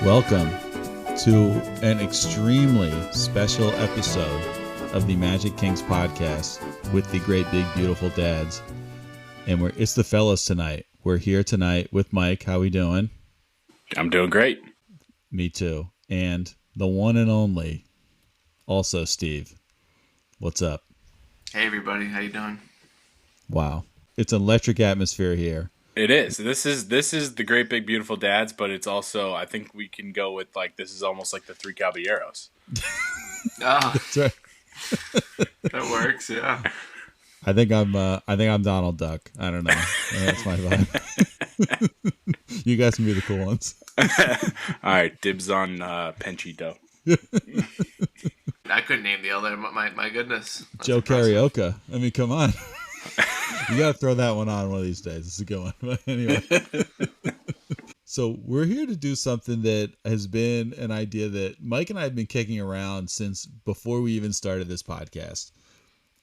Welcome to an extremely special episode of the Magic Kings podcast with the great big beautiful dads. And it's the fellas tonight. We're here tonight with Mike. How we doing? I'm doing great. Me too. And the one and only, also Steve. What's up? Hey everybody, how you doing? Wow. It's an electric atmosphere here. It is. This is the great big beautiful dads, but it's also, I think we can go with this is almost like the Three Caballeros. Oh, That's right. that works. Yeah. I think I'm Donald Duck. I don't know. That's my vibe. You guys can be the cool ones. All right, dibs on Penchito. I couldn't name the other. My goodness. That's Joe impressive. Karaoke. I mean, come on. You got to throw that one on one of these days. It's a good one. But anyway. So we're here to do something that has been an idea that Mike and I have been kicking around since before we even started this podcast.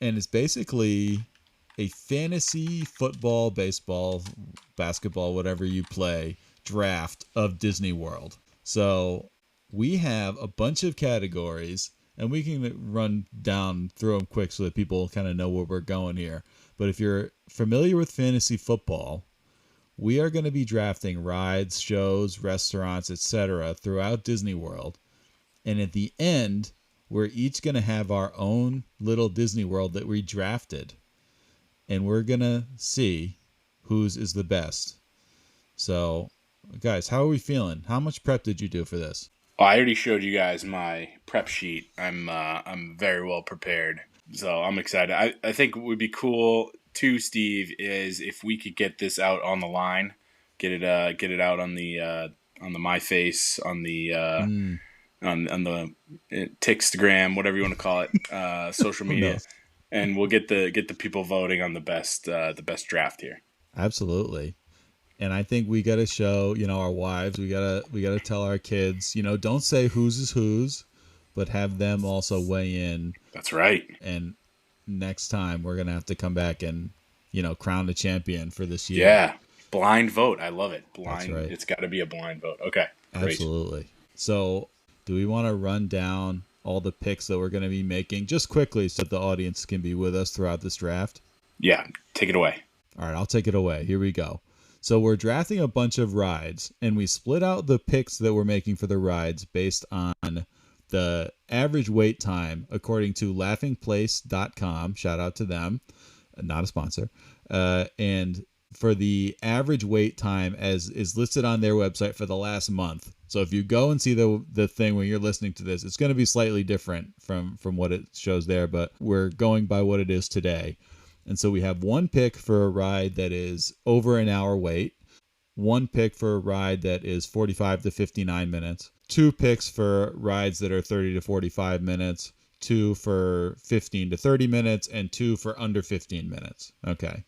And it's basically a fantasy football, baseball, basketball, whatever you play, draft of Disney World. So we have a bunch of categories, and we can run down through them quick so that people kind of know where we're going here. But if you're familiar with fantasy football, we are going to be drafting rides, shows, restaurants, etc. throughout Disney World. And at the end, we're each going to have our own little Disney World that we drafted. And we're going to see whose is the best. So, guys, how are we feeling? How much prep did you do for this? I already showed you guys my prep sheet. I'm very well prepared. So I'm excited. I think what would be cool too, Steve, is if we could get this out on the line, get it out on the MyFace, on the on the Tixtagram, whatever you want to call it, social media, and we'll get the people voting on the best draft here. Absolutely. And I think we got to show, our wives, we got to tell our kids, don't say whose is whose, but have them also weigh in. That's right. And next time we're going to have to come back and, crown the champion for this year. Yeah. Blind vote. I love it. Blind. That's right. It's got to be a blind vote. Okay. Great. Absolutely. So do we want to run down all the picks that we're going to be making just quickly so that the audience can be with us throughout this draft? Yeah. Take it away. All right. I'll take it away. Here we go. So we're drafting a bunch of rides, and we split out the picks that we're making for the rides based on the average wait time according to laughingplace.com. Shout out to them. Not a sponsor. And for the average wait time as is listed on their website for the last month. So if you go and see the thing when you're listening to this, it's going to be slightly different from what it shows there, but we're going by what it is today. And so we have one pick for a ride that is over an hour wait, one pick for a ride that is 45 to 59 minutes, two picks for rides that are 30 to 45 minutes, two for 15 to 30 minutes, and two for under 15 minutes. Okay.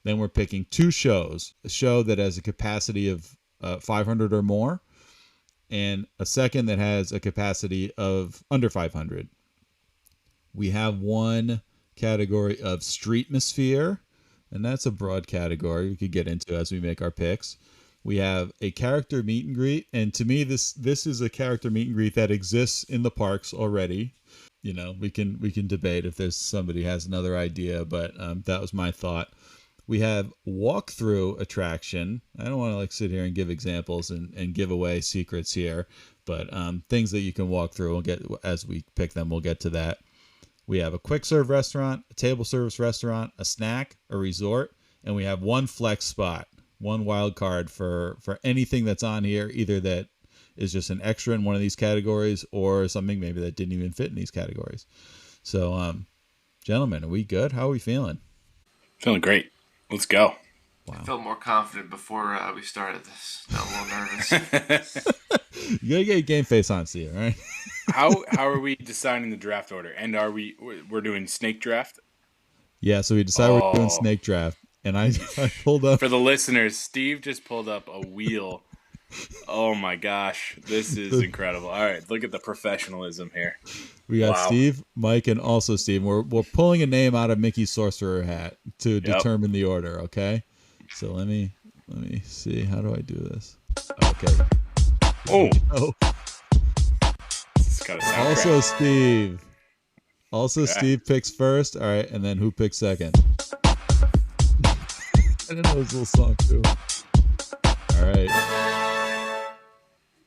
Then we're picking two shows, a show that has a capacity of 500 or more, and a second that has a capacity of under 500. We have one category of streetmosphere, and that's a broad category we could get into as we make our picks. We have a character meet and greet, and to me this is a character meet and greet that exists in the parks already. We can debate if there's somebody has another idea, but that was my thought. We have walkthrough attraction. I don't want to sit here and give examples and give away secrets here, but things that you can walk through. We'll get as we pick them. We'll get to that. We have a quick serve restaurant, a table service restaurant, a snack, a resort, and we have one flex spot, one wild card for anything that's on here, either that is just an extra in one of these categories or something maybe that didn't even fit in these categories. So, gentlemen, are we good? How are we feeling? Feeling great. Let's go. Wow. I felt more confident before we started this. Now I'm a little nervous. You gotta get your game face on, Steve, right? How are we deciding the draft order? And we're doing snake draft? Yeah, so we decided we're doing snake draft, and I pulled up for the listeners. Steve just pulled up a wheel. Oh my gosh, this is incredible! All right, look at the professionalism here. We got Steve, Mike, and also Steve. We're pulling a name out of Mickey's sorcerer hat to determine the order. Okay, so let me see. How do I do this? Okay. Oh, Oh, it's got a sound also crack. Steve. Also, Okay. Steve picks first. All right, and then who picks second? I didn't know this little song too. All right,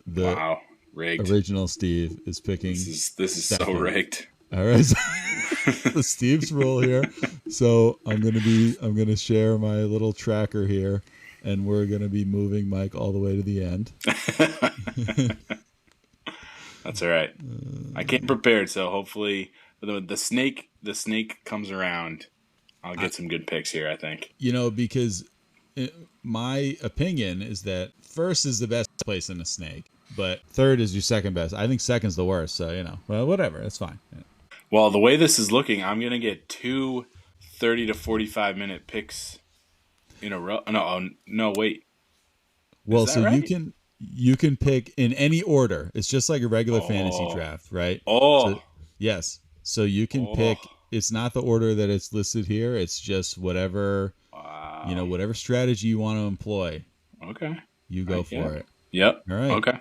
the Wow, rigged. original Steve is picking This is so second. rigged. All right, so Steve's rule here. So I'm gonna share my little tracker here, and we're gonna be moving Mike all the way to the end. That's all right. I came prepared, so hopefully the snake comes around. I'll get some good picks here, I think. Because my opinion is that first is the best place in a snake, but third is your second best. I think second's the worst. So well, whatever, that's fine. Well, the way this is looking, I'm gonna get two 30 to 45-minute picks in a row. No, wait. Well, Is so that right? you can pick in any order. It's just like a regular fantasy Oh, draft, right? So oh, yes, so you can oh! pick. It's not the order that it's listed here. It's just whatever Wow. whatever strategy you want to employ. Okay. You go for it. Yep. All right. Okay.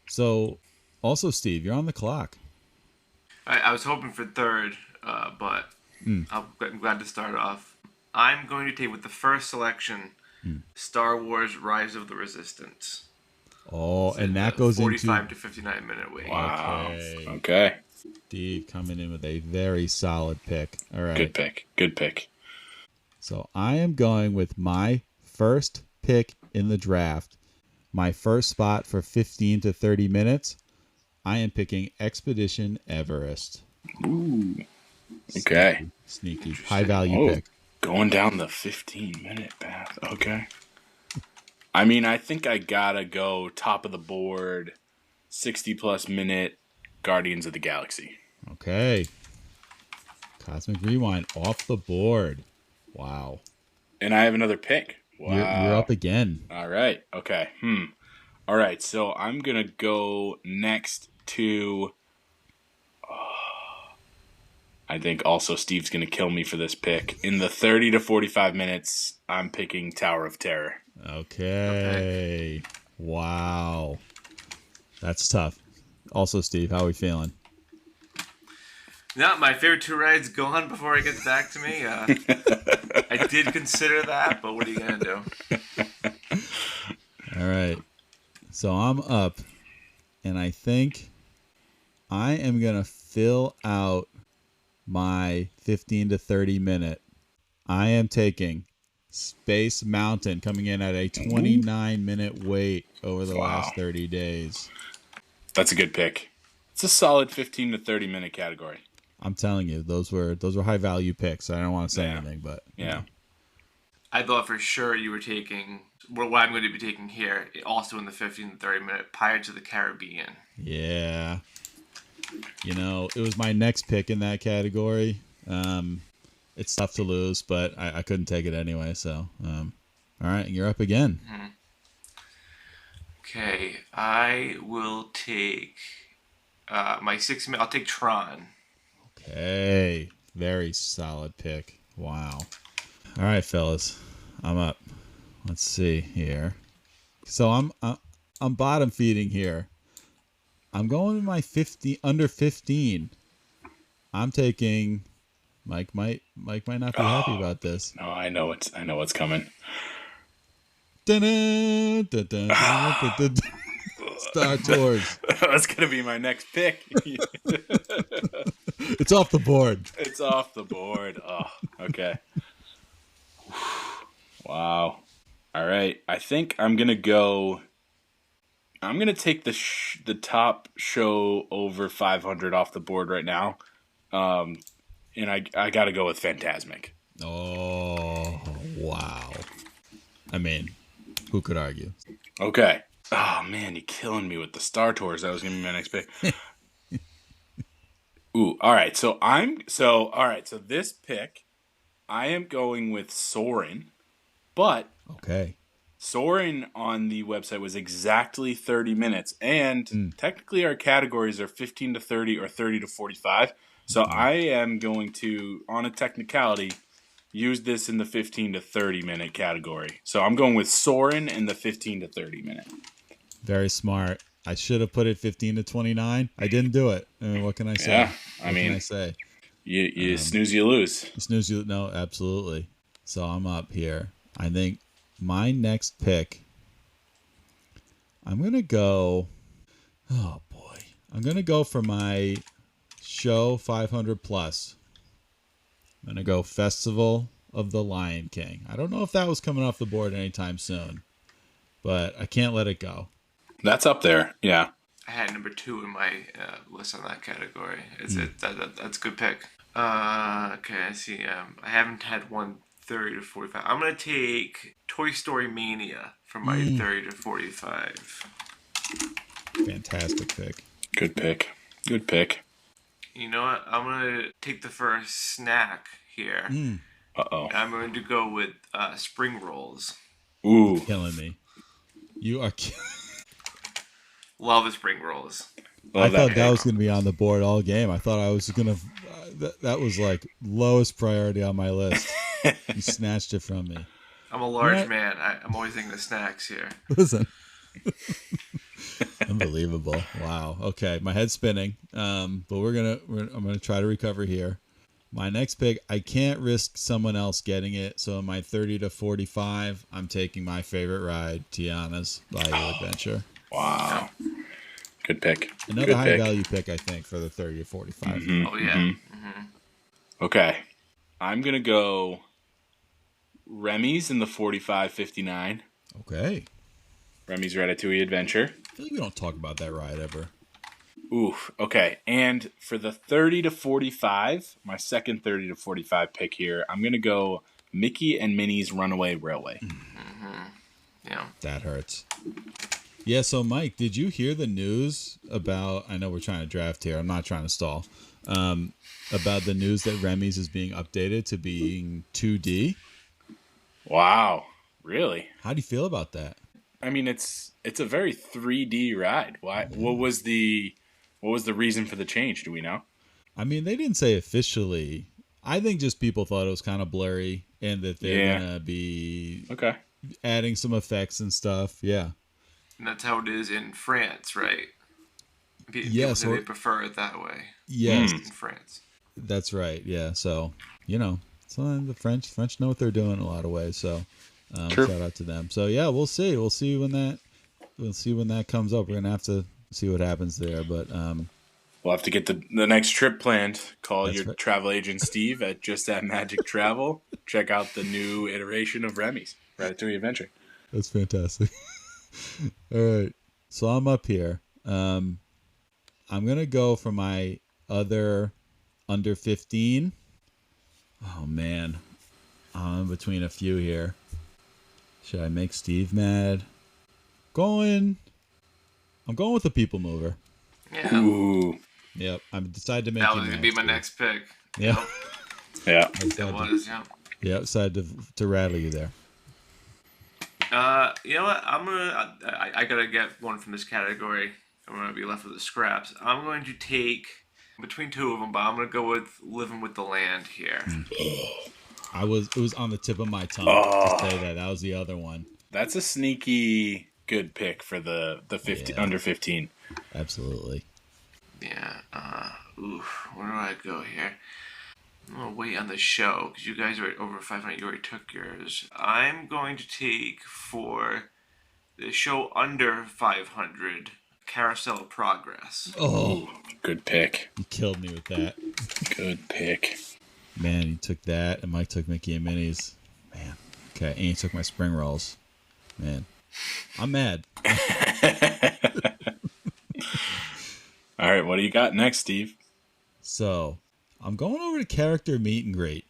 So, also, Steve, you're on the clock. I was hoping for third, but I'm glad to start off. I'm going to take with the first selection, Star Wars: Rise of the Resistance. Oh, It's and in that the goes 45 into to 59-minute wait. Wow. Okay. Okay. Steve coming in with a very solid pick. All right. Good pick. Good pick. So I am going with my first pick in the draft. My first spot for 15 to 30 minutes. I am picking Expedition Everest. Ooh. Okay. Sneaky. High value Oh, pick. going down the 15-minute path. Okay. I mean, I think I gotta go top of the board, 60+ minute Guardians of the Galaxy. Okay. Cosmic Rewind off the board. Wow. And I have another pick. Wow. You're up again. All right. Okay. All right. So I'm gonna go next to. I think also Steve's gonna kill me for this pick. In the 30 to 45 minutes, I'm picking Tower of Terror. Okay. Wow. That's tough. Also, Steve, how are we feeling? No, my favorite two rides gone before it gets back to me. I did consider that, but what are you gonna do? All right. So I'm up, and I think I am going to fill out my 15 to 30 minute. I am taking Space Mountain coming in at a 29-minute wait over the last 30 days. That's a good pick. It's a solid 15 to 30-minute category. I'm telling you, those were high value picks. I don't want to say anything, but Yeah. I thought for sure you were taking what I'm going to be taking here, also in the 15 to 30-minute Pirates of the Caribbean. Yeah. It was my next pick in that category. It's tough to lose, but I couldn't take it anyway. So, all right, you're up again. Okay, I will take my 6 minute. I'll take Tron. Okay, very solid pick. Wow. All right, fellas, I'm up. Let's see here. So I'm bottom feeding here. I'm going with my 50 under 15. I'm taking. Mike might not be happy about this. No, I know what's coming. Star Tours. That's gonna be my next pick. It's off the board. It's off the board. Oh, okay. Wow. All right. I think I'm gonna go. I'm gonna take the top show over 500 off the board right now, and I gotta go with Fantasmic. Oh wow! I mean, who could argue? Okay. Oh man, you're killing me with the Star Tours. That was gonna be my next pick. Ooh. All right. So So this pick, I am going with Soarin', but Okay. Soarin' on the website was exactly 30 minutes, and technically our categories are 15 to 30 or 30 to 45. So I am going to, on a technicality, use this in the 15 to 30 minute category. So I'm going with Soarin' in the 15 to 30 minute. Very smart. I should have put it 15 to 29. I didn't do it. I mean, what can I say? Yeah, What can I say? You snooze, you lose. You snooze, you no, absolutely. So I'm up here. I think my next pick, I'm gonna go. Oh boy, I'm gonna go for my show 500 plus. I'm gonna go Festival of the Lion King. I don't know if that was coming off the board anytime soon, but I can't let it go. That's up there. Yeah. I had number 2 in my list on that category. That's a good pick. Okay, I see. I haven't had one 30 to 45. I'm gonna take Toy Story Mania for my 30 to 45. Fantastic pick. Good pick. Good pick. You know what? I'm gonna take the first snack here. Uh-oh. I'm going to go with spring rolls. Ooh. Killing me. You are. Love the spring rolls. I thought that was going to be on the board all game. I thought I was going to. That was like lowest priority on my list. You snatched it from me. I'm a large man. I'm always thinking of snacks here. Listen. Unbelievable. Wow. Okay, my head's spinning. But I'm gonna try to recover here. My next pick, I can't risk someone else getting it, so in my 30 to 45, I'm taking my favorite ride, Tiana's Bayou Adventure. Wow. Good pick. Another high value pick, I think, for the 30 to 45. Mm-hmm. Oh yeah. Mm-hmm. Okay, I'm gonna go Remy's in the 45-59. Okay. Remy's Ratatouille Adventure. I feel like we don't talk about that ride ever. Oof. Okay. And for the 30 to 45, my second 30 to 45 pick here, I'm going to go Mickey and Minnie's Runaway Railway. Mm-hmm. Yeah. That hurts. Yeah, so Mike, did you hear the news about, I know we're trying to draft here, I'm not trying to stall, about the news that Remy's is being updated to being 2D? Wow. Really? How do you feel about that? I mean, it's a very 3D ride. Why? What was the reason for the change? Do we know? I mean, they didn't say officially. I think just people thought it was kind of blurry and that they're gonna be adding some effects and stuff. Yeah, and that's how it is in France, right? People say they prefer it that way. Yes, in France. That's right. Yeah, so the French know what they're doing in a lot of ways. So shout out to them. So yeah, we'll see. We'll see when that comes up. We're gonna have to see what happens there, but we'll have to get the next trip planned. Call your travel agent Steve at Just That Magic Travel. Check out the new iteration of Remy's Ratatouille Adventure. That's fantastic. All right, so I'm up here. I'm gonna go for my other under 15. Oh man, I'm in between a few here. Should I make Steve mad? I'm going with the People Mover. Yeah. Ooh. Yep. I'm decided to make that was gonna be my next pick. Yeah. Yeah. It was. Yeah. Yeah. Decided to rattle you there. You know what? I gotta get one from this category. I'm gonna be left with the scraps. I'm going to take between two of them, but I'm gonna go with Living with the Land here. It was on the tip of my tongue to say that. That was the other one. That's a sneaky good pick for the under 15. Absolutely. Yeah. Where do I go here? I'm gonna wait on the show because you guys are over 500. You already took yours. I'm going to take for the show under 500. Carousel of Progress. Oh, good pick. You killed me with that. Good pick. Man, you took that, and Mike took Mickey and Minnie's. Man. Okay, and you took my spring rolls. Man. I'm mad. All right, what do you got next, Steve? So, I'm going over to character meet and greet.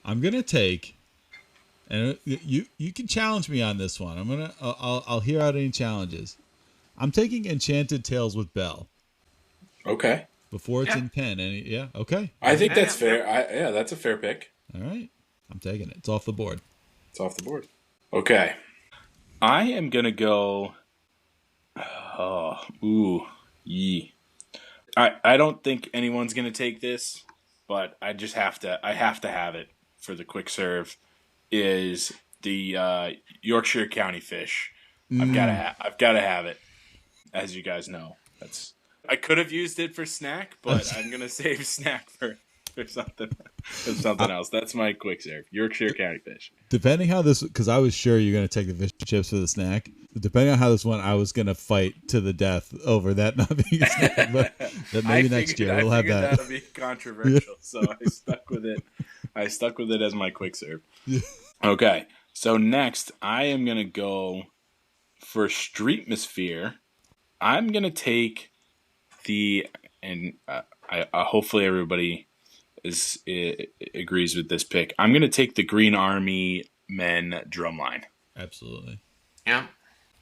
I'm going to take, and you can challenge me on this one. I'll hear out any challenges. I'm taking Enchanted Tales with Belle. Okay. Before it's in pen. Okay. I think that's fair. That's a fair pick. All right. I'm taking it. It's off the board. It's off the board. Okay. I am going to go... I don't think anyone's going to take this, but I just have to have it for the quick serve, is the Yorkshire County fish. I've got to have it. as you guys know. I could have used it for snack, but I'm gonna save snack for something else. That's my quick serve. Yorkshire County fish. Depending how this, because I was sure you're going to take the fish and chips for the snack. Depending on how this went, I was going to fight to the death over that not being a snack. But that maybe next year we'll have that. That'll be controversial, so I stuck with it. I stuck with it as my quick serve. Okay, so next I am going to go for Streetmosphere. I'm going to take hopefully everybody agrees with this pick. I'm going to take the Green Army Men drumline. Absolutely. Yeah.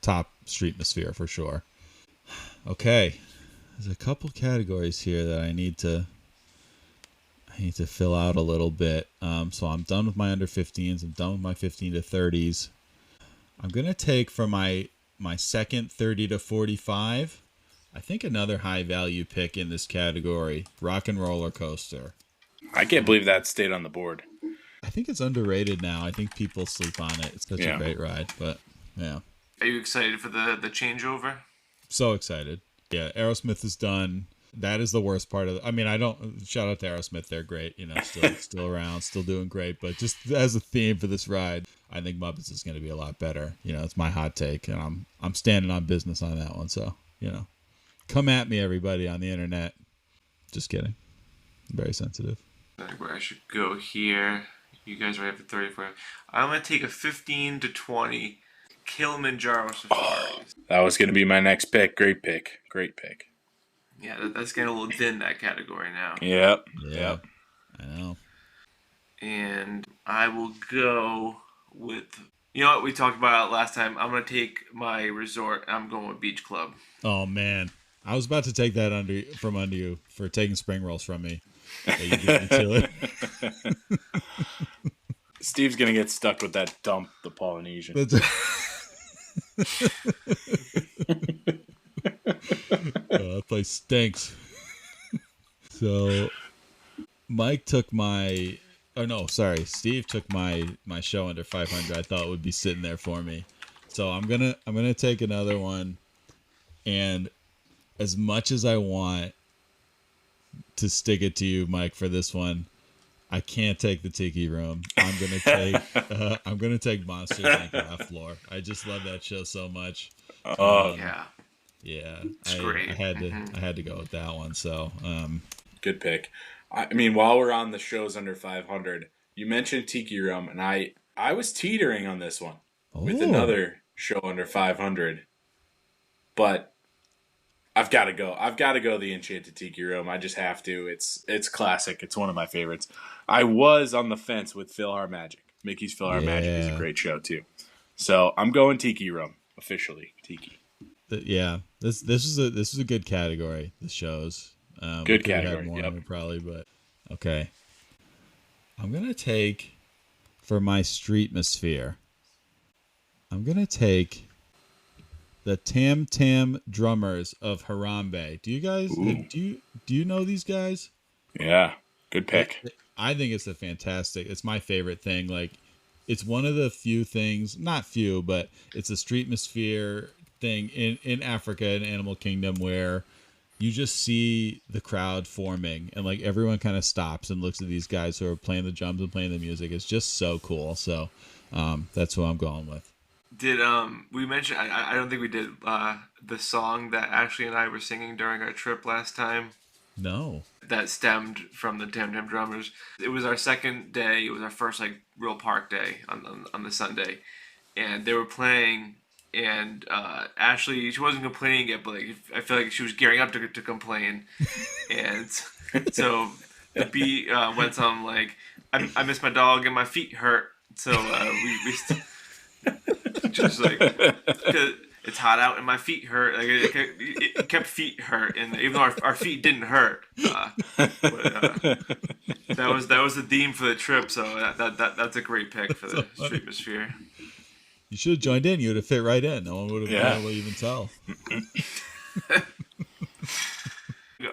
Top Streetmosphere for sure. Okay. There's a couple categories here that I need to fill out a little bit. So I'm done with my under 15s. I'm done with my 15 to 30s. I'm going to take for my second 30 to 45, I think another high value pick in this category, Rock and Roller Coaster. I can't believe that stayed on the board. I think it's underrated now. I think people sleep on it. It's such a great ride, but yeah. Are you excited for the changeover? So excited. Yeah, Aerosmith is done. That is the worst part of it. I mean, shout out to Aerosmith. They're great. Still around, still doing great. But just as a theme for this ride, I think Muppets is going to be a lot better. It's my hot take, and I'm standing on business on that one. So, come at me, everybody on the internet. Just kidding. I'm very sensitive. I think where I should go here. You guys are right after 34. I'm going to take a 15 to 20 Kilimanjaro Safaris. That was going to be my next pick. Great pick. Yeah, that's getting a little thin, that category now. Yep. I know. And I will go with, what we talked about last time. I'm going to take my resort. I'm going with Beach Club. Oh, man. I was about to take that from under you for taking spring rolls from me. You beat me to it. Steve's going to get stuck with that dump, the Polynesian. That place stinks. So Steve took my show under 500. I thought would be sitting there for me. So I'm gonna take another one, and as much as I want to stick it to you, Mike, for this one, I can't take the Tiki Room. I'm gonna take Monsters Inc. Laugh Floor. I just love that show so much. Yeah, it's great. I had to go with that one. So good pick. I mean, while we're on the shows under 500, you mentioned Tiki Room, and I was teetering on this one with another show under 500, but I've got to go. The Enchanted Tiki Room. I just have to. It's classic. It's one of my favorites. I was on the fence with PhilharMagic. Mickey's PhilharMagic is a great show too. So I'm going Tiki Room officially. Tiki. This is a good category. The shows. Good category. Yep. Probably, but okay. I'm gonna take for my Streetmosphere. I'm gonna take the Tam Tam Drummers of Harambe. Do you guys do you know these guys? Yeah, good pick. I think it's it's my favorite thing. Like, it's one of the few things, not few, but it's a Streetmosphere thing in Africa and Animal Kingdom where you just see the crowd forming and like everyone kind of stops and looks at these guys who are playing the drums and playing the music. It's just so cool. So that's who I'm going with. Did we mention? I don't think we did the song that Ashley and I were singing during our trip last time. No. That stemmed from the Tam Tam Drummers. It was our second day. It was our first real park day on the Sunday, and they were playing. And Ashley, she wasn't complaining yet, but I feel like she was gearing up to complain. And so the beat went something like, "I miss my dog and my feet hurt." So we just it's hot out and my feet hurt. Like it kept feet hurt, and even though our feet didn't hurt, but that was the theme for the trip. So that's a great pick for the Streetmosphere. You should have joined in. You would have fit right in. No one would have been able to even tell.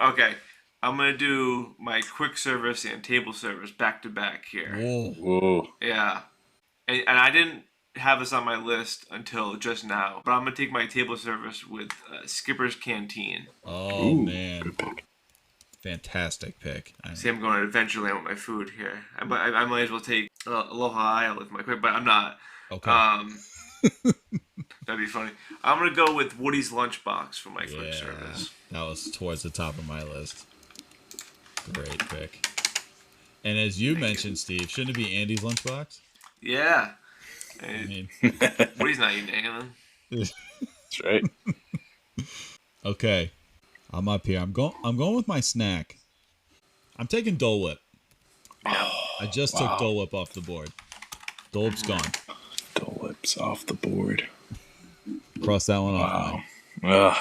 Okay, I'm gonna do my quick service and table service back to back here. Whoa. Yeah, and I didn't have this on my list until just now, but I'm gonna take my table service with Skipper's Canteen. Oh, Ooh, man. good pick. Fantastic pick. See, I'm going to Adventureland with my food here. I might as well take Aloha Isle with my quick, but I'm not. Okay. That'd be funny. I'm gonna go with Woody's Lunchbox for my quick Yeah, service. that was towards the top of my list. Great pick. And as you mentioned, Steve, shouldn't it be Andy's lunchbox? Yeah. I mean, Woody's not eating anything. That's right. okay, I'm up here. I'm going with my snack. I'm taking Dole Whip. Yeah. I just took Dole Whip off the board. Dole Whip's gone. Dole Whip's off the board. Cross that one off. Ugh.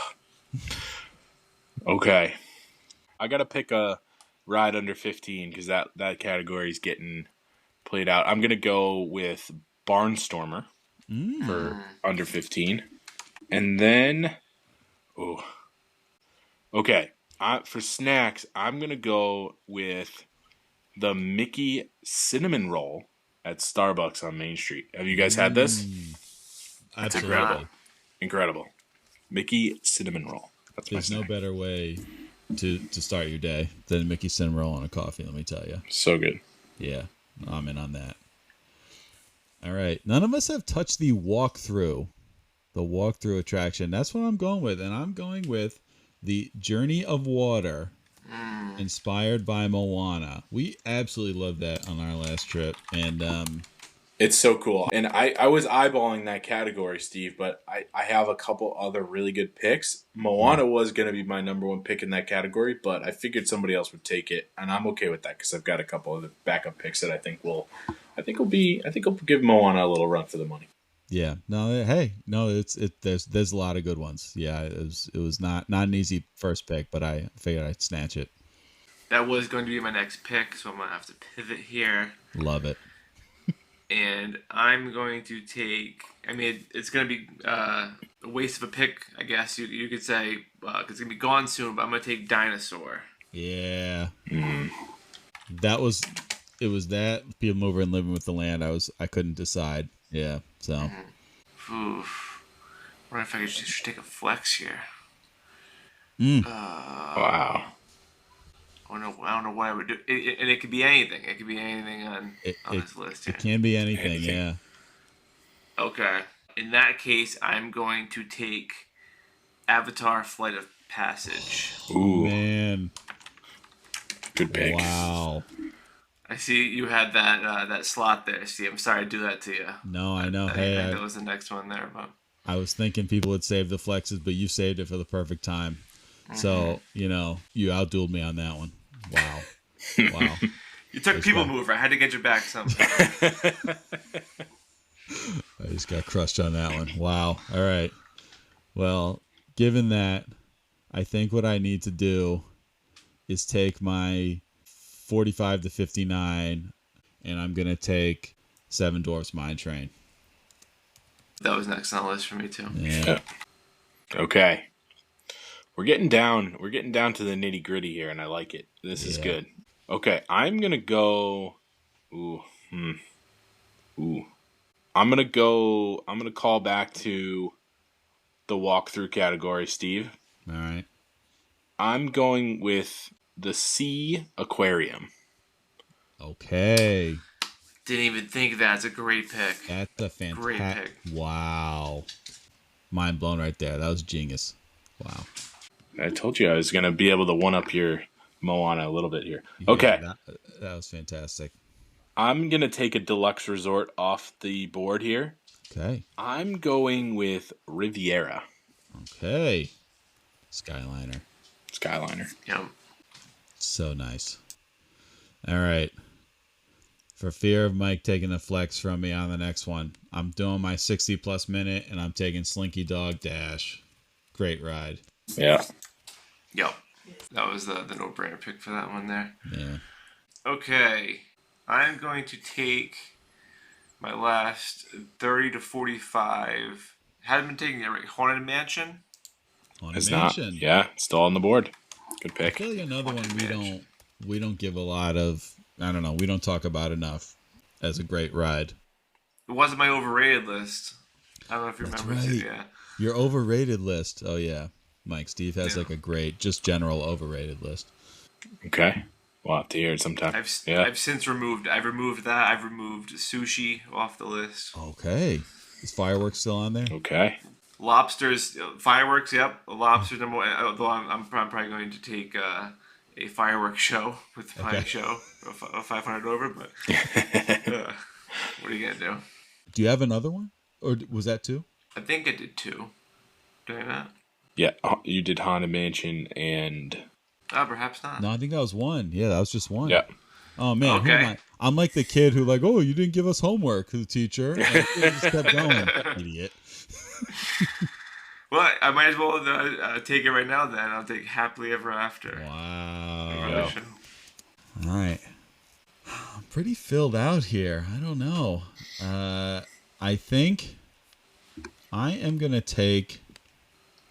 Okay. I got to pick a ride under 15 because that category is getting played out. I'm going to go with Barnstormer for under 15. And then, okay. For snacks, I'm going to go with the Mickey Cinnamon Roll at Starbucks on Main Street. Have you guys had this? That's Incredible. Mickey Cinnamon Roll. There's no better way to start your day than Mickey Cinnamon Roll on a coffee, let me tell you. So good. Yeah, I'm in on that. All right. None of us have touched the walkthrough attraction. That's what I'm going with. And I'm going with the Journey of Water, inspired by Moana. We absolutely loved that on our last trip. And it's so cool. And I was eyeballing that category, Steve, but I have a couple other really good picks. Moana was going to be my number one pick in that category, but I figured somebody else would take it, and I'm okay with that because I've got a couple of the backup picks that I think will give Moana a little run for the money. Yeah. No. Hey. No. There's a lot of good ones. Yeah. It was not an easy first pick, but I figured I'd snatch it. That was going to be my next pick, so I'm gonna have to pivot here. Love it. And I'm going to take. I mean, it's going to be a waste of a pick, I guess you could say, because it's going to be gone soon. But I'm going to take Dinosaur. Yeah. It was that People Mover and Living with the Land. I couldn't decide. Yeah. So. Oof. I wonder if I should take a flex here. Wow. I don't know what I would do. And it could be anything. It could be anything on this list here. It can be anything, yeah. Okay. In that case, I'm going to take Avatar Flight of Passage. Ooh. Man. Good pick. Wow. I see you had that slot there, Steve. I'm sorry to do that to you. No, I know. I think that was the next one there. But I was thinking people would save the flexes, but you saved it for the perfect time. So, you outdueled me on that one. Wow. You took People Mover. I had to get you back somehow. I just got crushed on that one. Wow. All right. Well, given that, I think what I need to do is take my 45 to 59, and I'm going to take Seven Dwarfs Mine Train. That was next on the list for me, too. Yeah. Okay. We're getting down to the nitty gritty here, and I like it. This is good. Okay, I'm gonna go. I'm gonna call back to the walkthrough category, Steve. All right. I'm going with the Sea Aquarium. Okay. Didn't even think that's a great pick. That's a fantastic. Great pick. Wow. Mind blown right there. That was genius. Wow. I told you I was going to be able to one-up your Moana a little bit here. Okay. Yeah, that was fantastic. I'm going to take a deluxe resort off the board here. Okay. I'm going with Riviera. Okay. Skyliner. Yep. So nice. All right. For fear of Mike taking the flex from me on the next one, I'm doing my 60-plus minute, and I'm taking Slinky Dog Dash. Great ride. Yeah. Yep. That was the no-brainer pick for that one there. Yeah. Okay. I'm going to take my last 30 to 45. Hadn't been taking it right. Haunted Mansion. It's not. Yeah, it's still on the board. Good I pick. feel like another one we don't give a lot of. I don't know. We don't talk about enough as a great ride. It wasn't my overrated list. I don't know if you That's remember right. too. Yeah. Your overrated list. Oh yeah, Mike. Steve has Yeah. like a great, just general overrated list. Okay. We'll have to hear it sometime. I've since removed. I've removed that. I've removed sushi off the list. Okay. Is fireworks still on there? Okay. Lobsters, fireworks. Yep, lobsters. Number one. Although I'm probably going to take a fireworks show with the flying show of 500 over. But what are you gonna do? Do you have another one, or was that two? I think I did two. Did I not? Yeah, you did Haunted Mansion and... Oh, perhaps not. No, I think that was one. Yeah, that was just one. Yeah. Oh man, who am I? I'm like the kid who like, oh, you didn't give us homework, the teacher. And I just kept going, idiot. Well, I might as well take it right now. Then I'll take Happily Ever After. Wow. All right. I'm pretty filled out here. I don't know. I think I am gonna take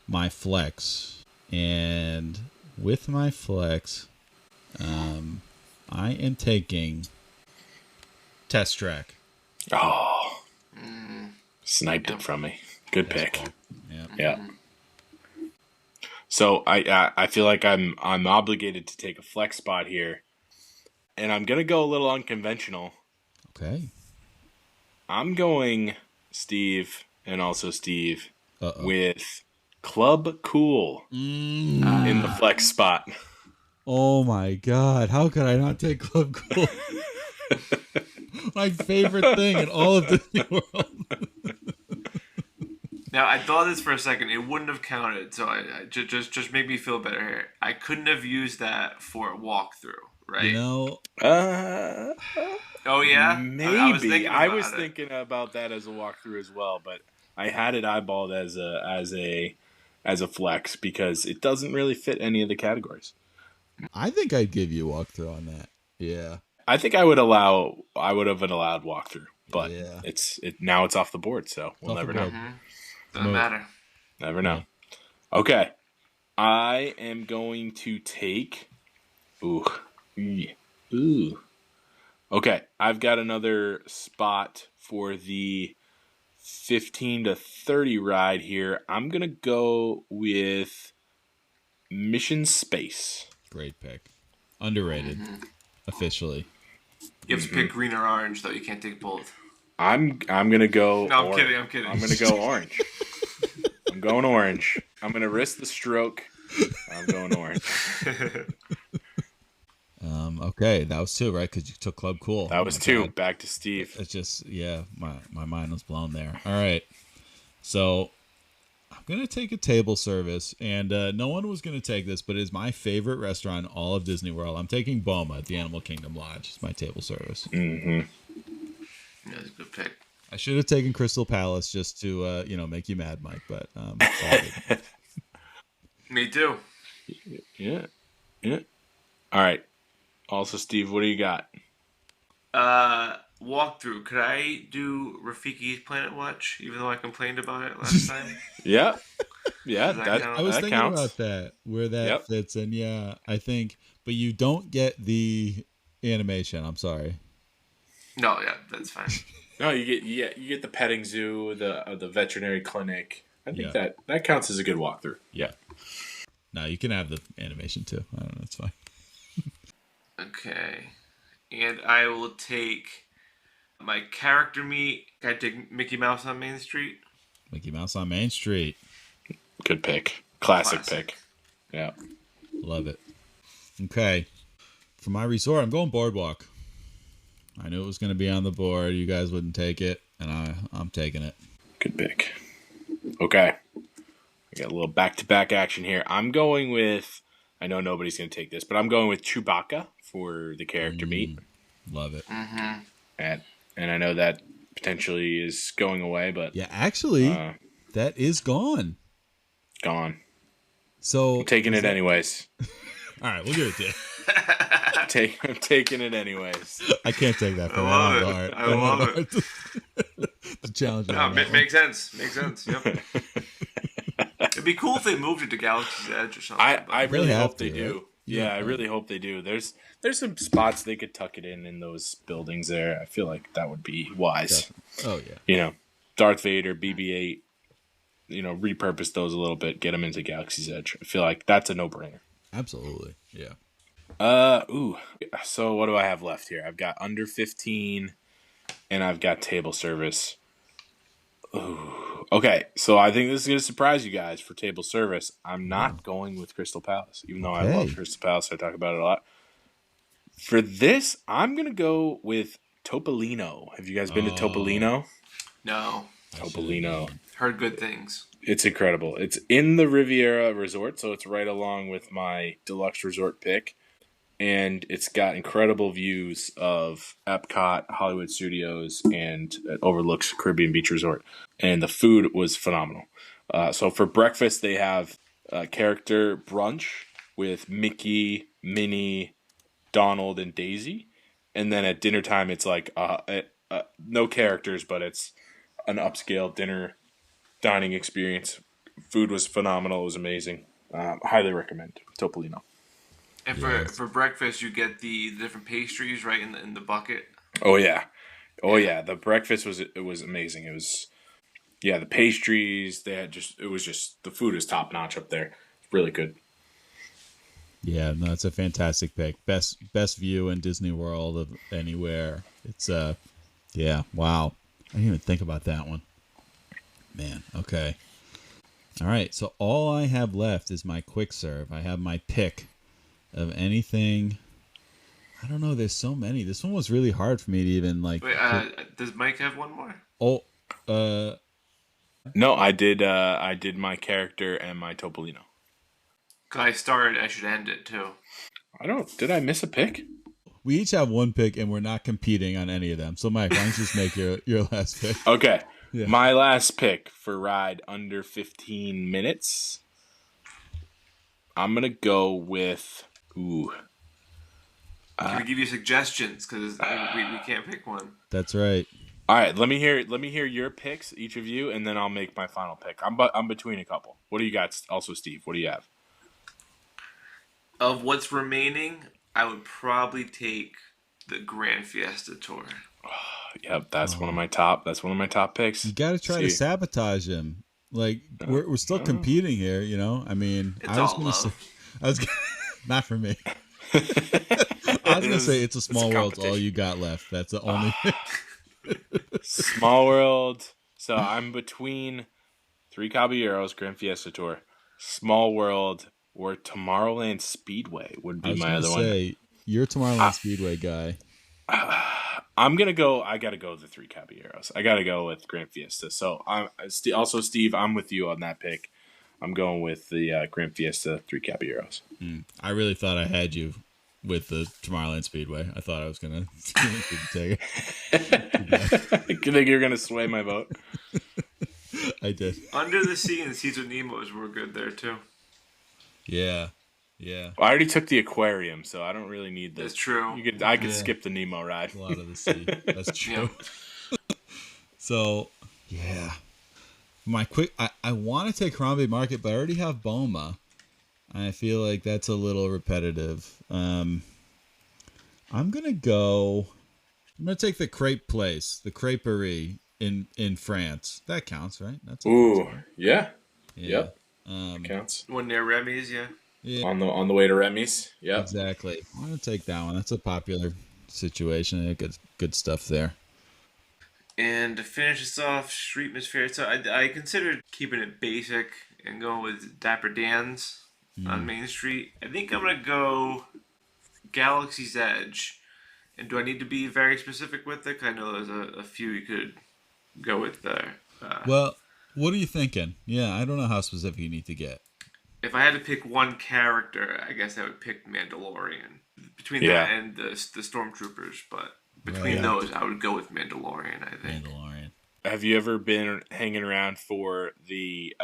my flex, and with my flex, I am taking Test Track. Oh, sniped it from me. Good pick. Yeah. So I feel like I'm obligated to take a flex spot here, and I'm gonna go a little unconventional. Okay. I'm going Steve and also Steve with Club Cool in the flex spot. Oh my God! How could I not take Club Cool? My favorite thing in all of Disney World. Now I thought this for a second. It wouldn't have counted, so I just make me feel better here. I couldn't have used that for a walkthrough, right? You know. Oh yeah. Maybe I was thinking about that as a walkthrough as well, but I had it eyeballed as a flex because it doesn't really fit any of the categories. I think I'd give you a walkthrough on that. Yeah. I think I would have allowed walkthrough, but yeah. Now it's off the board, so we'll never know. Doesn't matter. Never know. Okay. I am going to take Okay, I've got another spot for the 15 to 30 ride here. I'm going to go with Mission Space. Great pick. Underrated. Officially. You have to pick green or orange, though. You can't take both. I'm gonna go. No, I'm kidding. I'm gonna go orange. I'm going orange. I'm gonna risk the stroke. I'm going orange. Okay, that was two, right? Because you took Club Cool. That was two. God. Back to Steve. It's just, my mind was blown there. All right, so I'm gonna take a table service, and no one was gonna take this, but it's my favorite restaurant in all of Disney World. I'm taking Boma at the Animal Kingdom Lodge. It's my table service. Mm-hmm. Yeah, that's a good pick. I should have taken Crystal Palace just to make you mad, Mike, but Me too. Yeah. All right. Also, Steve, what do you got? Walkthrough. Could I do Rafiki's Planet Watch, even though I complained about it last time? Yeah. I was thinking counts. about that, where that fits, and I think, but you don't get the animation. I'm sorry. No, yeah, that's fine. No, you get the petting zoo, the veterinary clinic. I think that counts as a good walkthrough. Yeah. No, you can have the animation too. I don't know, it's fine. Okay, and I will take my character meet. Can I take Mickey Mouse on Main Street? Mickey Mouse on Main Street. Good pick. Classic pick. Yeah. Love it. Okay. For my resort, I'm going Boardwalk. I knew it was going to be on the board. You guys wouldn't take it, and I'm taking it. Good pick. Okay. I got a little back-to-back action here. I'm going with, I know nobody's going to take this, but I'm going with Chewbacca for the character meet. Love it. Mm-hmm. And I know that potentially is going away, but... Yeah, actually, that is gone. Gone. So I'm taking it anyways. All right, we'll give it to you. I'm taking it anyways. I can't take that for that. I love it. The challenge. No, makes sense. Yep. It'd be cool if they moved it to Galaxy's Edge or something. I really hope they do. Yeah, I really hope they do. There's some spots they could tuck it in those buildings there. I feel like that would be wise. Definitely. Oh yeah. You know, Darth Vader, BB-8. You know, repurpose those a little bit, get them into Galaxy's Edge. I feel like that's a no-brainer. Absolutely. Yeah. Ooh. So what do I have left here? I've got under 15, and I've got table service. Ooh. Okay, so I think this is going to surprise you guys for table service. I'm not going with Crystal Palace, even though I love Crystal Palace. I talk about it a lot. For this, I'm going to go with Topolino. Have you guys been to Topolino? No. Topolino. Heard good things. It's incredible. It's in the Riviera Resort, so it's right along with my deluxe resort pick. And it's got incredible views of Epcot, Hollywood Studios, and it overlooks Caribbean Beach Resort. And the food was phenomenal. So for breakfast, they have character brunch with Mickey, Minnie, Donald, and Daisy. And then at dinner time, it's like no characters, but it's an upscale dinner dining experience. Food was phenomenal. It was amazing. Highly recommend Topolino. And for breakfast, you get the different pastries right in the bucket. Oh yeah. The breakfast was amazing. It was the pastries. They had the food is top notch up there. Really good. Yeah, no, it's a fantastic pick. Best view in Disney World of anywhere. It's yeah, wow. I didn't even think about that one. Man, okay. All right, so all I have left is my quick serve. I have my pick of anything. I don't know, there's so many. This one was really hard for me to even like. Wait, does Mike have one more? No, I did my character and my Topolino. I started, I should end it too. Did I miss a pick? We each have one pick and we're not competing on any of them. So Mike, why don't you just make your last pick? Okay. Yeah. My last pick for ride under 15 minutes. I'm going to go with Can we give you suggestions? Because we can't pick one. That's right. All right, let me hear your picks, each of you, and then I'll make my final pick. I'm between a couple. What do you got? Also, Steve, what do you have? Of what's remaining, I would probably take the Grand Fiesta Tour. Yep, that's one of my top. That's one of my top picks. You got to try to sabotage him. Like we're still competing here, you know. I mean, I was gonna not for me. I was gonna say it's a small world. All you got left. That's the only. Small World. So I'm between Three Caballeros, Grand Fiesta Tour, Small World, or Tomorrowland Speedway would be my other one. You're a Tomorrowland Speedway guy. I'm gonna go. I gotta go with the Three Caballeros. I gotta go with Grand Fiesta. So also Steve, I'm with you on that pick. I'm going with the Grand Fiesta Three Caballeros. I really thought I had you with the Tomorrowland Speedway. I thought I was gonna take it. You think you're gonna sway my vote? I did. Under the Sea and Seas of Nemo's were good there too. Yeah. Yeah. Well, I already took the aquarium, so I don't really need this. That's true. I could skip the Nemo ride. A lot of the sea. That's true. So, yeah. My quick, I want to take Harambe Market, but I already have Boma. I feel like that's a little repetitive. I'm gonna take the crepe place, the creperie in France. That counts, right? That's yeah. Yep. Counts. One near Remy's, yeah. Yeah. On the way to Remy's. Yeah. Exactly. I'm gonna take that one. That's a popular situation. Good stuff there. And to finish this off, Street Miss Fair. So I considered keeping it basic and going with Dapper Dan's on Main Street. I think I'm gonna go Galaxy's Edge. And do I need to be very specific with it? 'Cause I know there's a few you could go with there. Well, what are you thinking? Yeah, I don't know how specific you need to get. If I had to pick one character, I guess I would pick Mandalorian. Between that and the Stormtroopers, but between those, I would go with Mandalorian, I think. Mandalorian. Have you ever been hanging around for the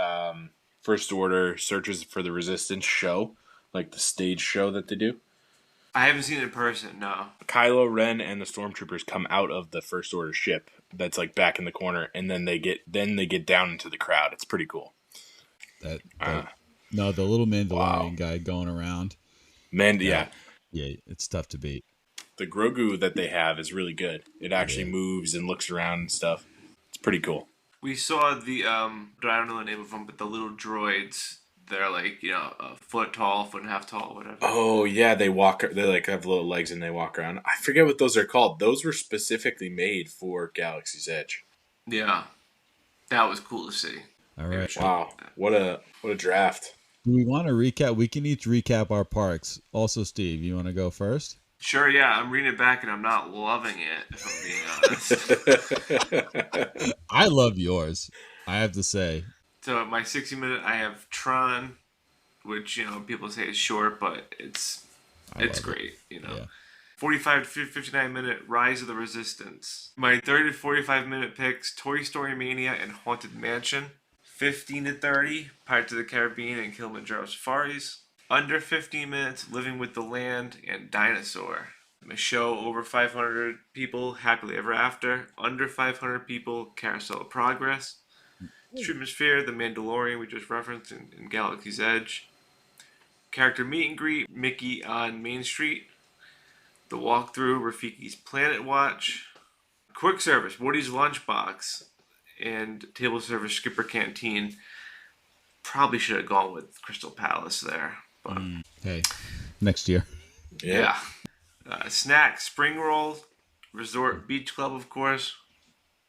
First Order Searches for the Resistance show? Like the stage show that they do? I haven't seen it in person, no. Kylo Ren and the Stormtroopers come out of the First Order ship that's like back in the corner, and then they get down into the crowd. It's pretty cool. No, the little Mandalorian guy going around. Man, yeah. Yeah, it's tough to beat. The Grogu that they have is really good. It actually moves and looks around and stuff. It's pretty cool. We saw the I don't know the name of them, but the little droids. They're like a foot tall, foot and a half tall, whatever. Oh yeah, they walk. They like have little legs and they walk around. I forget what those are called. Those were specifically made for Galaxy's Edge. Yeah, that was cool to see. All right. Wow, what a draft. Do we want to recap? We can each recap our parks. Also, Steve, you want to go first? Sure, yeah. I'm reading it back and I'm not loving it, if I'm being honest. I love yours, I have to say. So my 60-minute, I have Tron, which people say is short, but it's great. Yeah. 45 to 59-minute Rise of the Resistance. My 30 to 45-minute picks: Toy Story Mania and Haunted Mansion. 15 to 30, Pirates of the Caribbean and Kilimanjaro Safaris. Under 15 minutes, Living with the Land and Dinosaur. A show over 500 people, Happily Ever After. Under 500 people, Carousel of Progress. Streamosphere, The Mandalorian, we just referenced in Galaxy's Edge. Character Meet and Greet, Mickey on Main Street. The Walkthrough, Rafiki's Planet Watch. Quick Service, Woody's Lunchbox. And Table Service, Skipper Canteen. Probably should have gone with Crystal Palace there. But Hey, next year. yeah. Snack, Spring Roll, Resort Beach Club, of course.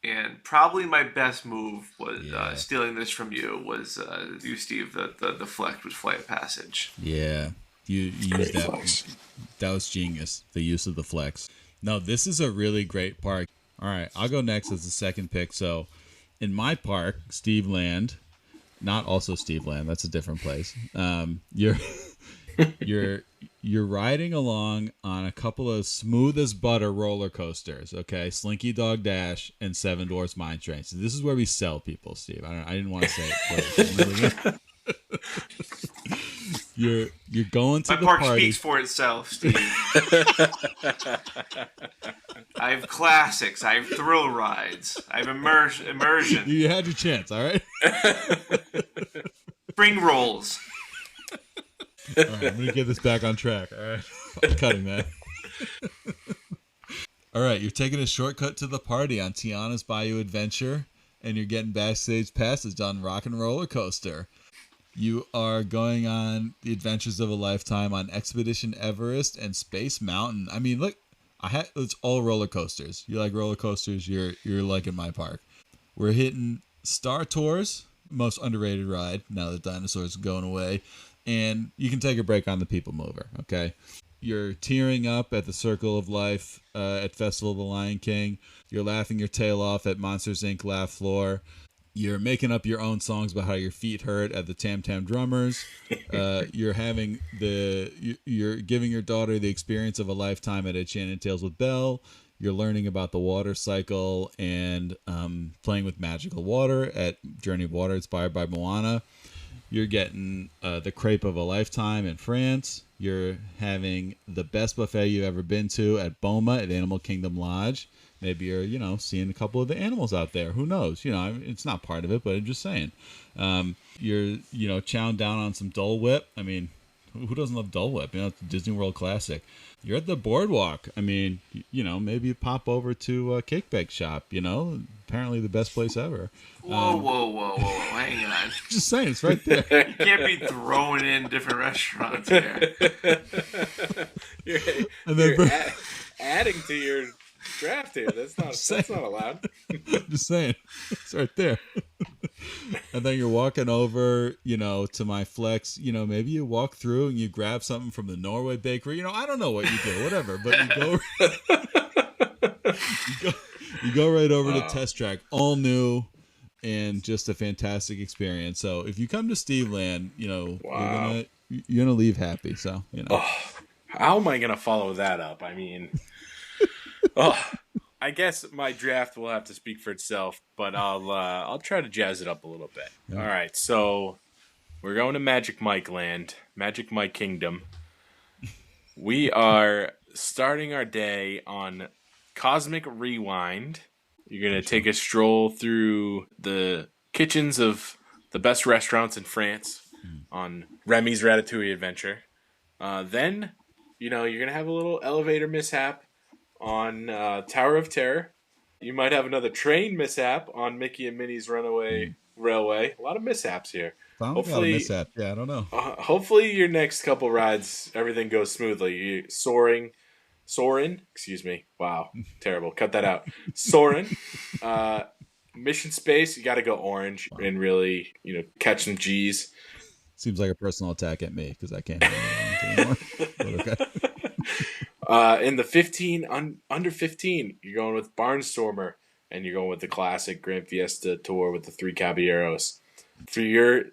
And probably my best move was stealing this from you was you, Steve, the flex was Flight of Passage. Yeah, you used that. Flex. That was genius, the use of the flex. No, this is a really great park. All right, I'll go next as the second pick. So in my park, Steve Land, not also Steve Land, that's a different place. You're riding along on a couple of smooth as butter roller coasters, okay? Slinky Dog Dash and Seven Dwarfs Mine Train. So this is where we sell people, Steve. I didn't want to say it. You're going to my the park party. Speaks for itself, Steve. I have classics. I have thrill rides. I have immersion. You had your chance, all right? Spring rolls. All right, I'm going to get this back on track. All right. I'm cutting that. All right, you're taking a shortcut to the party on Tiana's Bayou Adventure, and you're getting backstage passes on Rock and Roller Coaster. You are going on the adventures of a lifetime on Expedition Everest and Space Mountain. I mean, look, it's all roller coasters. You like roller coasters, you're liking my park. We're hitting Star Tours, most underrated ride now that dinosaurs are going away. And you can take a break on the People Mover, okay? You're tearing up at the Circle of Life at Festival of the Lion King. You're laughing your tail off at Monsters, Inc. Laugh Floor. You're making up your own songs about how your feet hurt at the Tam Tam Drummers. You're giving your daughter the experience of a lifetime at Enchanted Tales with Belle. You're learning about the water cycle and playing with magical water at Journey of Water, inspired by Moana. You're getting the crepe of a lifetime in France. You're having the best buffet you've ever been to at Boma at Animal Kingdom Lodge. Maybe you're, seeing a couple of the animals out there. Who knows? It's not part of it, but I'm just saying. You're, chowing down on some Dole Whip. I mean, who doesn't love Dole Whip? It's a Disney World classic. You're at the boardwalk. I mean, maybe you pop over to a cake bake shop, apparently the best place ever. Whoa. Hang on. Just saying, it's right there. You can't be throwing in different restaurants here. You're adding to your draft here. That's not allowed. Just saying. It's right there. And then you're walking over, to my flex. Maybe you walk through and you grab something from the Norway Bakery. I don't know what you do, whatever. But you go right over to Test Track, all new, and just a fantastic experience. So if you come to Steve Land, wow, you're gonna leave happy. So how am I gonna follow that up? I mean, I guess my draft will have to speak for itself, but I'll try to jazz it up a little bit. Yeah. All right, so we're going to Magic Mike Land, Magic Mike Kingdom. We are starting our day on Cosmic Rewind. You're going to take a stroll through the kitchens of the best restaurants in France on Remy's Ratatouille Adventure. Then, you're gonna have a little elevator mishap on Tower of Terror. You might have another train mishap on Mickey and Minnie's Runaway Railway. A lot of mishaps here. Sounds like a lot of Hopefully, mishap. Yeah, I don't know. hopefully your next couple rides, everything goes smoothly. Soarin'. Excuse me. Wow, terrible. Cut that out. Soarin'. Mission Space. You got to go orange and really, catch some G's. Seems like a personal attack at me because I can't handle orange anymore. But okay. In the 15 under 15, you're going with Barnstormer, and you're going with the classic Grand Fiesta Tour with the 3 Caballeros. For your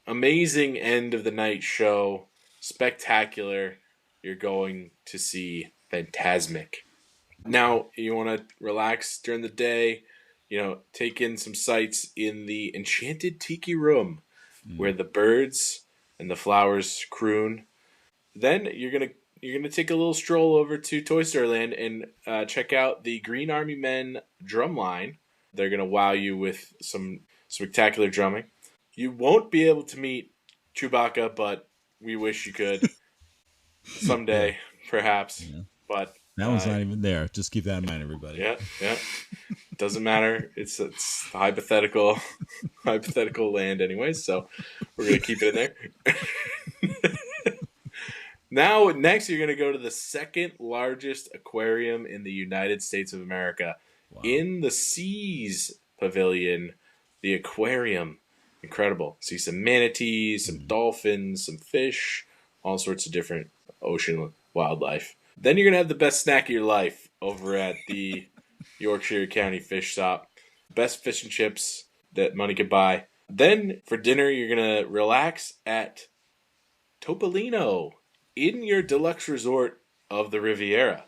amazing end of the night show, spectacular, you're going to see Phantasmic. Now, you want to relax during the day, take in some sights in the Enchanted Tiki Room, where the birds and the flowers croon. Then you're gonna take a little stroll over to Toy Story Land and check out the Green Army Men drumline. They're gonna wow you with some spectacular drumming. You won't be able to meet Chewbacca, but we wish you could someday, perhaps. Yeah. But that one's not even there. Just keep that in mind, everybody. Yeah. Doesn't matter. It's hypothetical land anyways, so we're gonna keep it in there. Now, next you're gonna go to the second largest aquarium in the United States of America. Wow. In the Seas Pavilion, the aquarium. Incredible. See some manatees, some dolphins, some fish, all sorts of different ocean wildlife. Then you're going to have the best snack of your life over at the Yorkshire County Fish Shop. Best fish and chips that money could buy. Then for dinner, you're going to relax at Topolino in your deluxe resort of the Riviera.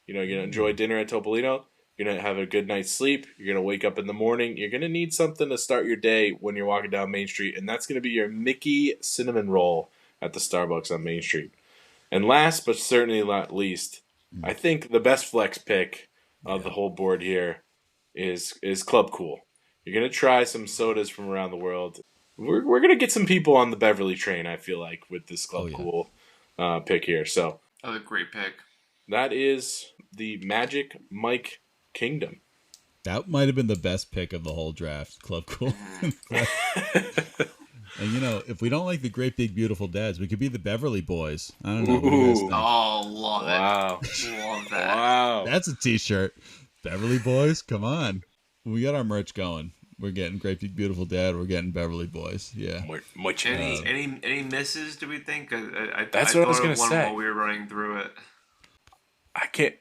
You're going to enjoy dinner at Topolino. You're going to have a good night's sleep. You're going to wake up in the morning. You're going to need something to start your day when you're walking down Main Street, and that's going to be your Mickey Cinnamon Roll at the Starbucks on Main Street. And last, but certainly not least, I think the best flex pick of the whole board here is Club Cool. You're going to try some sodas from around the world. We're going to get some people on the Beverly train, I feel like, with this Club Cool pick here. So, a great pick. That is the Magic Mike Kingdom. That might have been the best pick of the whole draft, Club Cool. And if we don't like the Great Big Beautiful Dads, we could be the Beverly Boys. I don't know. What do you guys think? Oh, love it. Wow. Love that. Wow. That's a t-shirt. Beverly Boys, come on. We got our merch going. We're getting Great Big Beautiful Dad. We're getting Beverly Boys. Yeah. Any misses, do we think? That's what I was going to say. While we were running through it. I can't,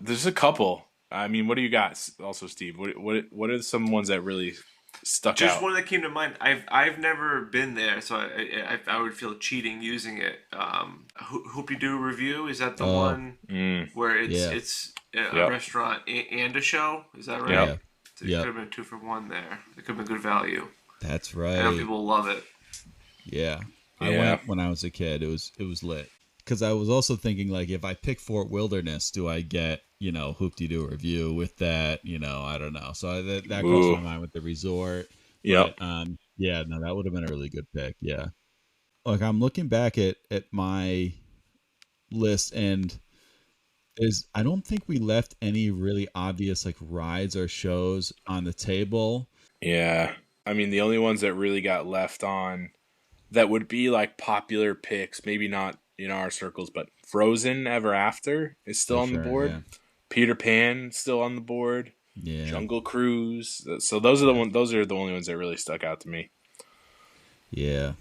there's a couple. I mean, what do you got also, Steve? What are some ones that really stuck out? Just one that came to mind. I've never been there, so I would feel cheating using it. Hoopty-Doo Review, is that the one where it's a restaurant and a show? Is that right? Yeah. So it could have been 2 for 1 there. It could have been good value. That's right. I know people love it. Yeah. I went when I was a kid. It was lit. Because I was also thinking, if I pick Fort Wilderness, do I get, Hoop-de-Doo Review with that? I don't know. So that crossed my mind with the resort. Yeah. That would have been a really good pick. Yeah. I'm looking back at my list, and I don't think we left any really obvious, rides or shows on the table. Yeah. I mean, the only ones that really got left on that would be, popular picks, maybe not in our circles, but Frozen Ever After is still on the board. Yeah. Peter Pan still on the board. Yeah. Jungle Cruise. So those are the only ones that really stuck out to me. Yeah.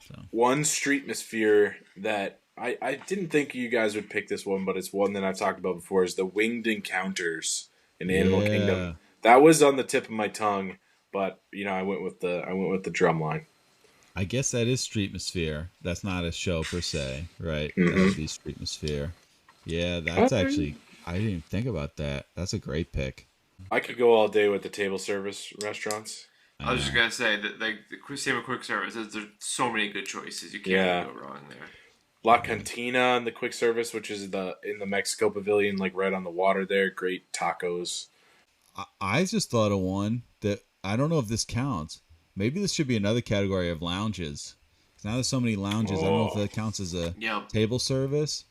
So. One Streetmosphere that I didn't think you guys would pick this one, but it's one that I've talked about before, is the Winged Encounters in Animal Kingdom. That was on the tip of my tongue, but I went with the Drumline. I guess that is Streetmosphere. That's not a show per se, right? Mm-hmm. That would be Streetmosphere. Yeah, that's actually, I didn't even think about that. That's a great pick. I could go all day with the table service restaurants. I was just going to say, that the same with quick service, there's so many good choices. You can't go wrong there. La Cantina and the quick service, which is in the Mexico Pavilion, right on the water there. Great tacos. I just thought of one that, I don't know if this counts. Maybe this should be another category of lounges. Now there's so many lounges. I don't know if that counts as a table service,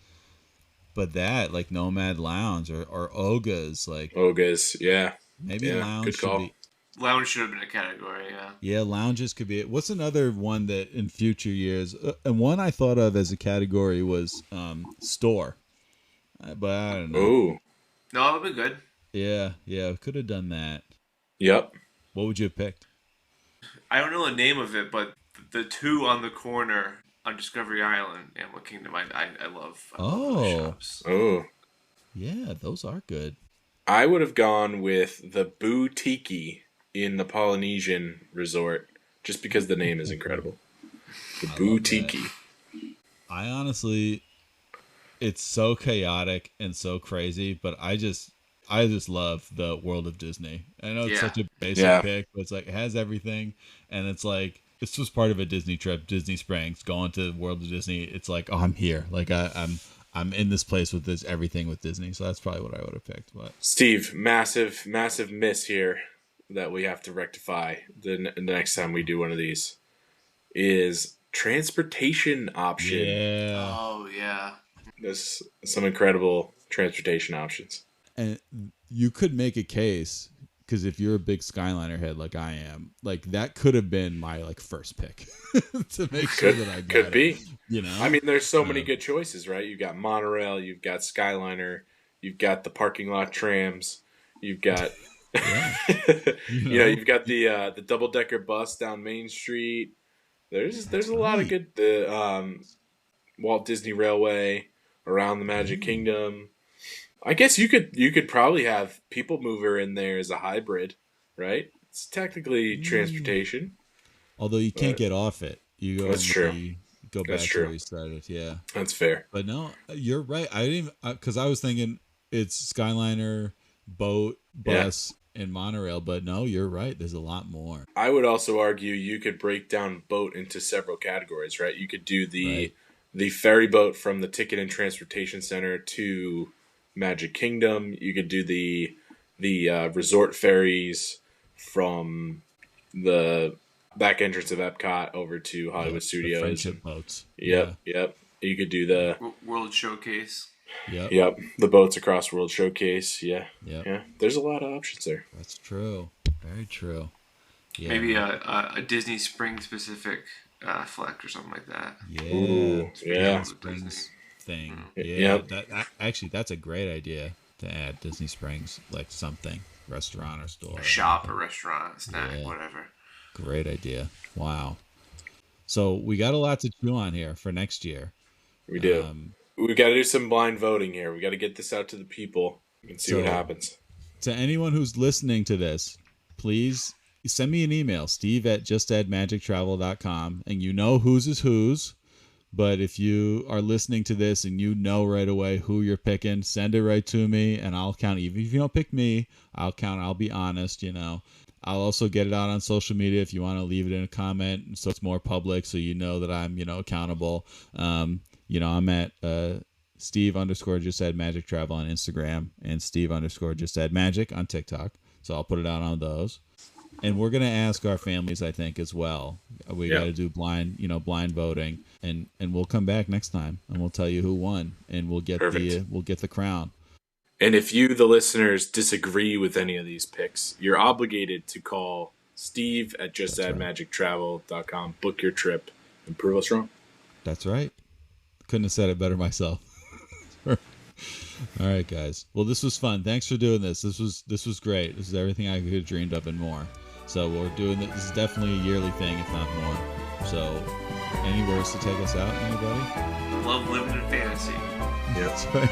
but that like Nomad Lounge or Oga's like Oga's, yeah. Maybe Yeah, lounge good call. should be. Lounge should have been a category, yeah. Yeah, lounges could be it. What's another one that in future years, and one I thought of as a category was store, but I don't know. Ooh. No, it would be good. Yeah, could have done that. Yep. What would you have picked? I don't know the name of it, but the two on the corner on Discovery Island, Animal Kingdom, I love those shops. Oh. Yeah, those are good. I would have gone with the Boo Tiki in the Polynesian resort, just because the name is incredible. The Boo Tiki. I honestly, it's so chaotic and so crazy, but I just love the world of Disney. I know it's such a basic pick, but it's like it has everything, and it's like this was part of a Disney trip, Disney Springs, going to World of Disney. It's like, oh, I'm here, like I'm in this place with this everything with Disney. So that's probably what I would have picked. But Steve, massive miss here that we have to rectify the next time we do one of these is transportation option. Yeah. Oh yeah. There's some incredible transportation options. And you could make a case, because if you're a big Skyliner head like I am, like that could have been my like first pick to make sure that I got could be. You know, I mean, there's so many good choices, right? You've got monorail, you've got Skyliner, you've got the parking lot trams, you've got you've got the double decker bus down Main Street. There's a lot of good Walt Disney Railway around the Magic Kingdom. I guess you could probably have People Mover in there as a hybrid, right? It's technically transportation. Although you can't get off it. You go That's true. Go back to where you started. Yeah. That's fair. But no, you're right. I didn't because I was thinking it's Skyliner, boat, bus, and monorail, but no, you're right. There's a lot more. I would also argue you could break down boat into several categories, right? You could do the ferry boat from the Ticket and Transportation Center to Magic Kingdom. You could do the resort ferries from the back entrance of Epcot over to Hollywood Studios. The friendship boats. Yep. You could do the World Showcase. Yep. The boats across World Showcase. Yeah. Yeah. There's a lot of options there. That's true. Very true. Yeah. Maybe a Disney Spring specific fleck or something like that. Yeah. Ooh, yeah. Springs thing. Yeah. Actually, that's a great idea to add Disney Springs, like something, restaurant or store. A shop, a restaurant, snack, whatever. Great idea. Wow. So we got a lot to chew on here for next year. We do. We got to do some blind voting here. We got to get this out to the people and see what happens. To anyone who's listening to this, please send me an email, steve@justaddmagictravel.com, and you know whose is whose. But if you are listening to this and you know right away who you're picking, send it right to me, and I'll count. Even if you don't pick me, I'll count. I'll be honest, I'll also get it out on social media if you want to leave it in a comment, so it's more public, so you know that I'm, accountable. I'm at Steve_JustAddMagicTravel on Instagram and Steve_JustAddMagic on TikTok. So I'll put it out on those. And we're gonna ask our families, I think, as well. We got to do blind voting, and we'll come back next time and we'll tell you who won, and we'll get the crown. And if you, the listeners, disagree with any of these picks, you're obligated to call Steve at justaddmagictravel.com, book your trip, and prove us wrong. That's right. Couldn't have said it better myself. All right, guys. Well, this was fun. Thanks for doing this. This was great. This is everything I could have dreamed of and more. So we're doing this. This is definitely a yearly thing, if not more. So, any words to take us out, anybody? Love living in fantasy. Yep. That's right.